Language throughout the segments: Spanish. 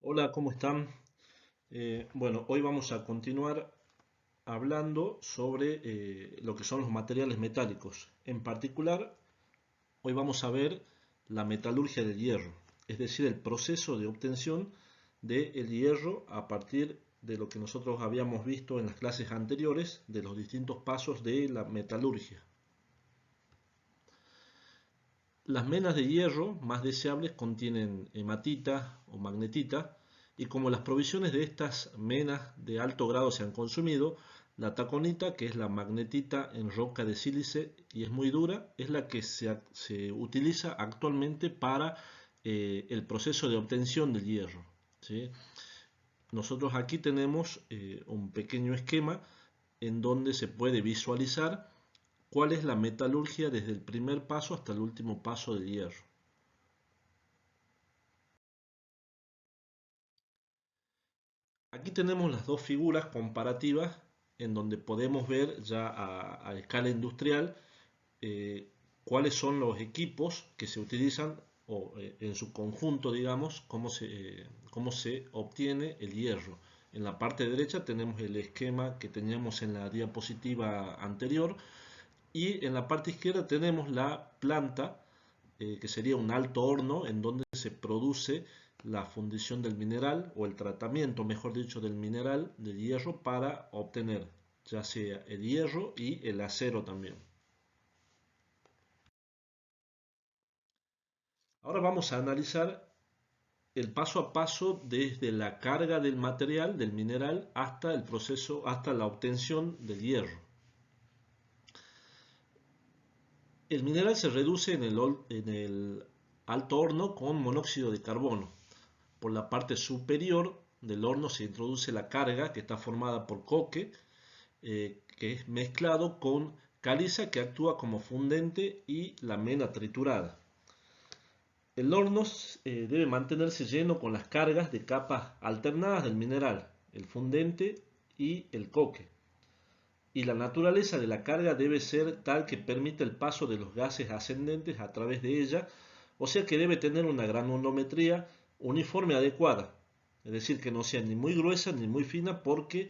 Hola, ¿cómo están? Bueno, hoy vamos a continuar hablando sobre lo que son los materiales metálicos. En particular, hoy vamos a ver la metalurgia del hierro, es decir, el proceso de obtención del hierro a partir de lo que nosotros habíamos visto en las clases anteriores, de los distintos pasos de la metalurgia. Las menas de hierro más deseables contienen hematita o magnetita, y como las provisiones de estas menas de alto grado se han consumido, la taconita, que es la magnetita en roca de sílice y es muy dura, es la que se utiliza actualmente para el proceso de obtención del hierro, ¿sí? Nosotros aquí tenemos un pequeño esquema en donde se puede visualizar cuál es la metalurgia desde el primer paso hasta el último paso del hierro. Aquí tenemos las dos figuras comparativas en donde podemos ver ya a escala industrial eh, cuáles son los equipos que se utilizan o en su conjunto, digamos, cómo se obtiene el hierro. En la parte derecha tenemos el esquema que teníamos en la diapositiva anterior y en la parte izquierda tenemos la planta, que sería un alto horno en donde se produce la fundición del mineral o el tratamiento, mejor dicho, del mineral del hierro para obtener ya sea el hierro y el acero también. Ahora vamos a analizar el paso a paso desde la carga del material, del mineral, hasta el proceso, hasta la obtención del hierro. El mineral se reduce en el alto horno con monóxido de carbono. Por la parte superior del horno se introduce la carga que está formada por coque, que es mezclado con caliza que actúa como fundente y la mena triturada. El horno debe mantenerse lleno con las cargas de capas alternadas del mineral, el fundente y el coque. Y la naturaleza de la carga debe ser tal que permita el paso de los gases ascendentes a través de ella, o sea que debe tener una granulometría uniforme adecuada, es decir, que no sea ni muy gruesa ni muy fina porque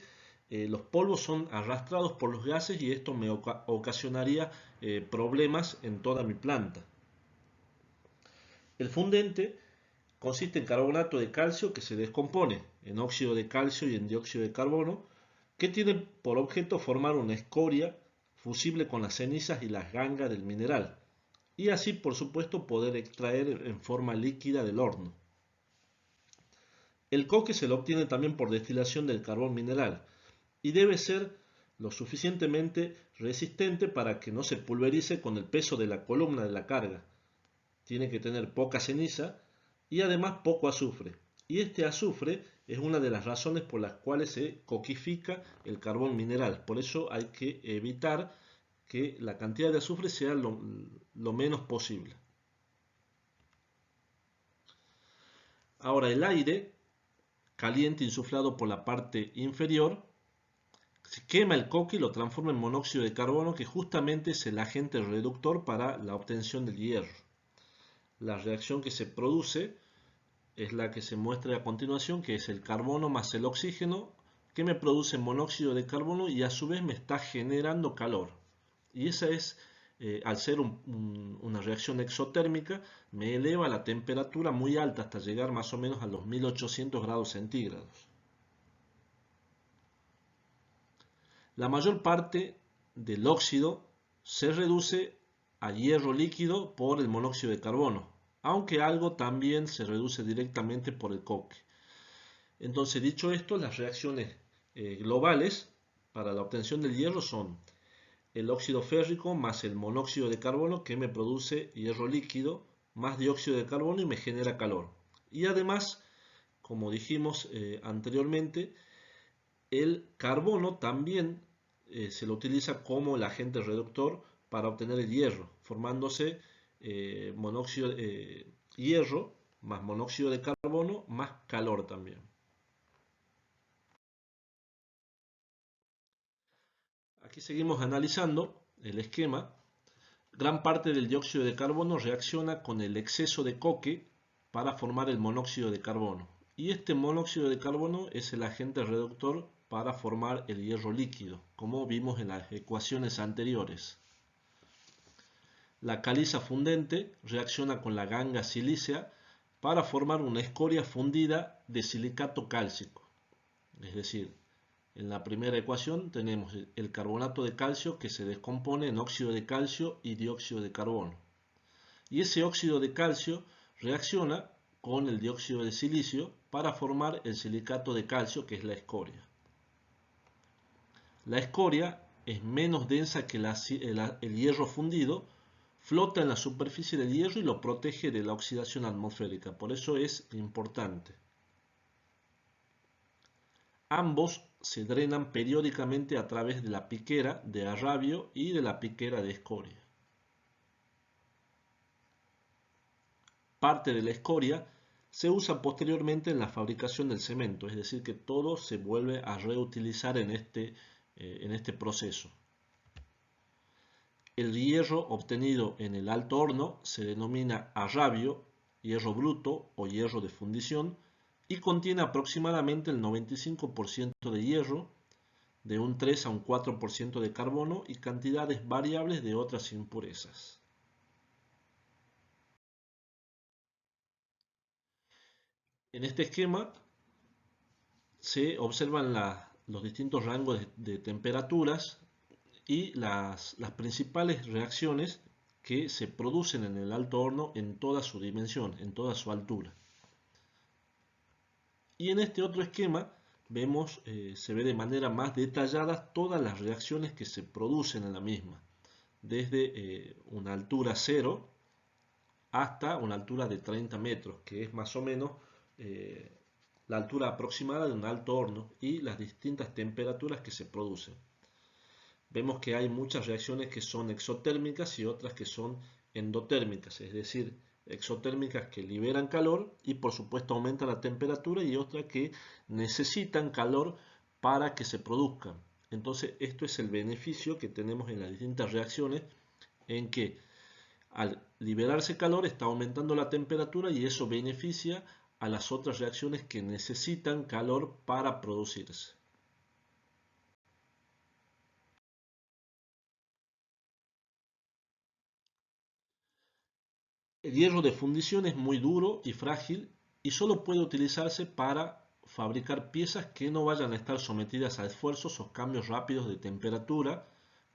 los polvos son arrastrados por los gases y esto me ocasionaría problemas en toda mi planta. El fundente consiste en carbonato de calcio que se descompone en óxido de calcio y en dióxido de carbono, que tiene por objeto formar una escoria fusible con las cenizas y las gangas del mineral, y así por supuesto poder extraer en forma líquida del horno. El coque se lo obtiene también por destilación del carbón mineral y debe ser lo suficientemente resistente para que no se pulverice con el peso de la columna de la carga. Tiene que tener poca ceniza y además poco azufre. Y este azufre es una de las razones por las cuales se coquifica el carbón mineral. Por eso hay que evitar que la cantidad de azufre sea lo menos posible. Ahora el aire caliente insuflado por la parte inferior se quema el coque y lo transforma en monóxido de carbono, que justamente es el agente reductor para la obtención del hierro. La reacción que se produce es la que se muestra a continuación, que es el carbono más el oxígeno, que me produce monóxido de carbono y a su vez me está generando calor. Y esa es, al ser una reacción exotérmica, me eleva la temperatura muy alta hasta llegar más o menos a los 1800 grados centígrados. La mayor parte del óxido se reduce a hierro líquido por el monóxido de carbono, aunque algo también se reduce directamente por el coque. Entonces, dicho esto, las reacciones globales para la obtención del hierro son el óxido férrico más el monóxido de carbono, que me produce hierro líquido más dióxido de carbono y me genera calor. Y además, como dijimos anteriormente, el carbono también se lo utiliza como el agente reductor para obtener el hierro, formándose hierro más monóxido de carbono más calor también. Aquí seguimos analizando el esquema. Gran parte del dióxido de carbono reacciona con el exceso de coque para formar el monóxido de carbono. y este monóxido de carbono es el agente reductor para formar el hierro líquido, como vimos en las ecuaciones anteriores. La caliza fundente reacciona con la ganga silícea para formar una escoria fundida de silicato cálcico. Es decir, en la primera ecuación tenemos el carbonato de calcio que se descompone en óxido de calcio y dióxido de carbono. Y ese óxido de calcio reacciona con el dióxido de silicio para formar el silicato de calcio, que es la escoria. La escoria es menos densa que el hierro fundido, flota en la superficie del hierro y lo protege de la oxidación atmosférica. Por eso es importante. Ambos se drenan periódicamente a través de la piquera de arrabio y de la piquera de escoria. Parte de la escoria se usa posteriormente en la fabricación del cemento, es decir, que todo se vuelve a reutilizar en este proceso. El hierro obtenido en el alto horno se denomina arrabio, hierro bruto o hierro de fundición y contiene aproximadamente el 95% de hierro, de un 3 a un 4% de carbono y cantidades variables de otras impurezas. En este esquema se observan los distintos rangos de temperaturas y las principales reacciones que se producen en el alto horno en toda su dimensión, en toda su altura. Y en este otro esquema vemos, se ve de manera más detallada todas las reacciones que se producen en la misma, desde una altura 0 hasta una altura de 30 metros, que es más o menos la altura aproximada de un alto horno y las distintas temperaturas que se producen. Vemos que hay muchas reacciones que son exotérmicas y otras que son endotérmicas, es decir, exotérmicas que liberan calor y por supuesto aumentan la temperatura y otras que necesitan calor para que se produzcan. Entonces esto es el beneficio que tenemos en las distintas reacciones, en que al liberarse calor está aumentando la temperatura y eso beneficia a las otras reacciones que necesitan calor para producirse. El hierro de fundición es muy duro y frágil y solo puede utilizarse para fabricar piezas que no vayan a estar sometidas a esfuerzos o cambios rápidos de temperatura,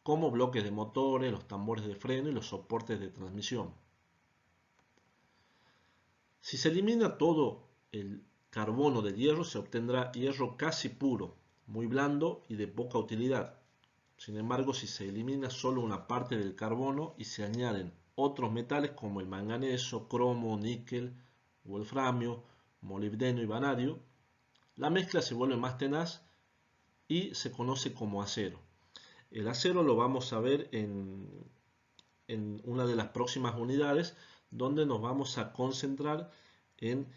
como bloques de motores, los tambores de freno y los soportes de transmisión. Si se elimina todo el carbono del hierro, se obtendrá hierro casi puro, muy blando y de poca utilidad. Sin embargo, si se elimina solo una parte del carbono y se añaden otros metales como el manganeso, cromo, níquel, wolframio, molibdeno y vanadio, la mezcla se vuelve más tenaz y se conoce como acero. El acero lo vamos a ver en una de las próximas unidades, donde nos vamos a concentrar en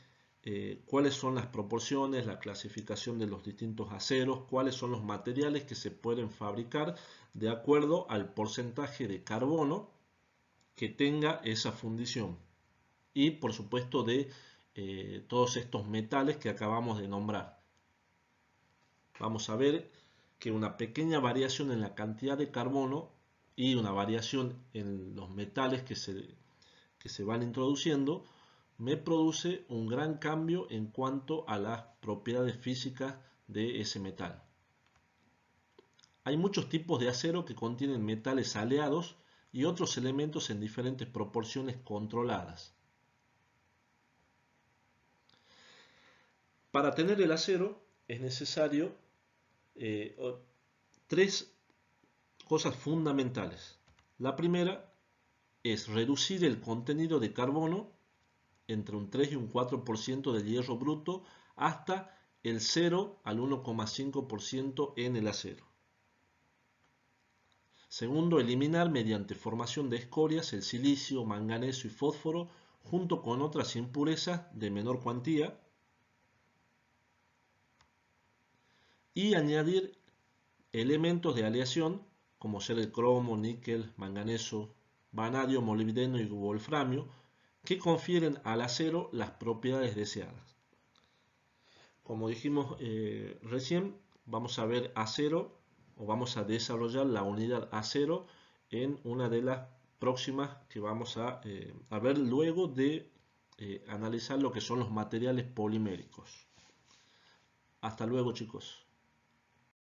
cuáles son las proporciones, la clasificación de los distintos aceros, cuáles son los materiales que se pueden fabricar de acuerdo al porcentaje de carbono que tenga esa fundición y por supuesto de todos estos metales que acabamos de nombrar. Vamos a ver que una pequeña variación en la cantidad de carbono y una variación en los metales que se van introduciendo me produce un gran cambio en cuanto a las propiedades físicas de ese metal. Hay muchos tipos de acero que contienen metales aleados y otros elementos en diferentes proporciones controladas. Para tener el acero es necesario tres cosas fundamentales. La primera es reducir el contenido de carbono entre un 3 y un 4% del hierro bruto hasta el 0 al 1,5% en el acero. Segundo, eliminar mediante formación de escorias el silicio, manganeso y fósforo junto con otras impurezas de menor cuantía. Y añadir elementos de aleación como ser el cromo, níquel, manganeso, vanadio, molibdeno y wolframio que confieren al acero las propiedades deseadas. como dijimos recién, vamos a ver acero o vamos a desarrollar la unidad acero en una de las próximas que vamos a ver luego de analizar lo que son los materiales poliméricos. Hasta luego, chicos.